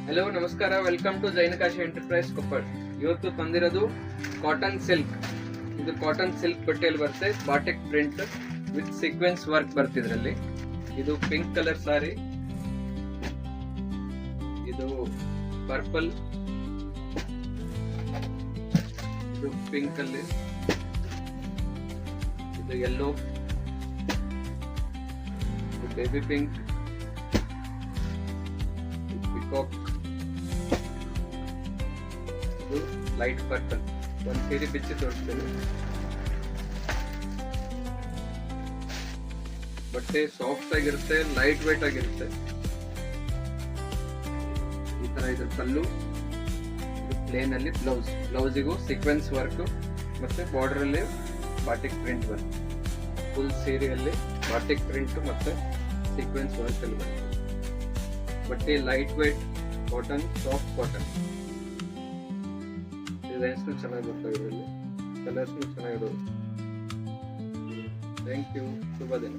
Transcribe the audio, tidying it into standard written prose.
Hello ನಮಸ್ಕಾರ, welcome to Jainakashi enterprise Koppal. ಇವತ್ತು ತಂದಿರೋದು ಕಾಟನ್ ಸಿಲ್ಕ್. ಇದು ಕಾಟನ್ ಸಿಲ್ಕ್ ಬಟ್ಟೆಯಲ್ಲಿ ಬರುತ್ತೆ, batik print with sequins work ಬರ್ತಿದ್ರಲ್ಲಿ. ಇದು ಪಿಂಕ್ ಕಲರ್ ಸಾರಿ, ಇದು ಪರ್ಪಲ್, ಇದು ಪಿಂಕ್ ಅಲ್ಲಿ, ಇದು ಯೆಲ್ಲೋ, ಇದು ಬೇಬಿ ಪಿಂಕ್, ಪಿಕಾಕ್, ಇದು ಲೈಟ್ ಪರ್ಪಲ್. ಒಂದು ಸೀರೆ ಬಿಚ್ಚಿ ತೋರಿಸ್ತೇನೆ. ಬಟ್ಟೆ ಸಾಫ್ಟ್ ಆಗಿರುತ್ತೆ, ಲೈಟ್ ವೇಟ್ ಆಗಿರುತ್ತೆ. ಈ ತರ ಇದ್ರ ಪಲ್ಲು, ಪ್ಲೇನ್ ಅಲ್ಲಿ ಬ್ಲೌಸಿಗೂ ಸೀಕ್ವೆನ್ಸ್ ವರ್ಕ್ ಮತ್ತೆ ಬಾರ್ಡರ್ ಅಲ್ಲಿ ಬಾಟಿಕ್ ಪ್ರಿಂಟ್ ವರ್ಕ್. ಫುಲ್ ಸೀರೆಯಲ್ಲಿ ಬಾಟಿಕ್ ಪ್ರಿಂಟ್ ಮತ್ತೆ ಸೀಕ್ವೆನ್ಸ್ ವರ್ಕ್ ಅಲ್ಲಿ ಬರುತ್ತೆ. ಬಟ್ಟೆ light weight cotton, soft cotton. Designs ಚೆನ್ನಾಗಿ ಬರ್ತಾವೆ ಇದರಲ್ಲಿ, ಕಲರ್ಸ್ ಚೆನ್ನಾಗಿರೋದು. ಥ್ಯಾಂಕ್ ಯು, ಶುಭ ದಿನ.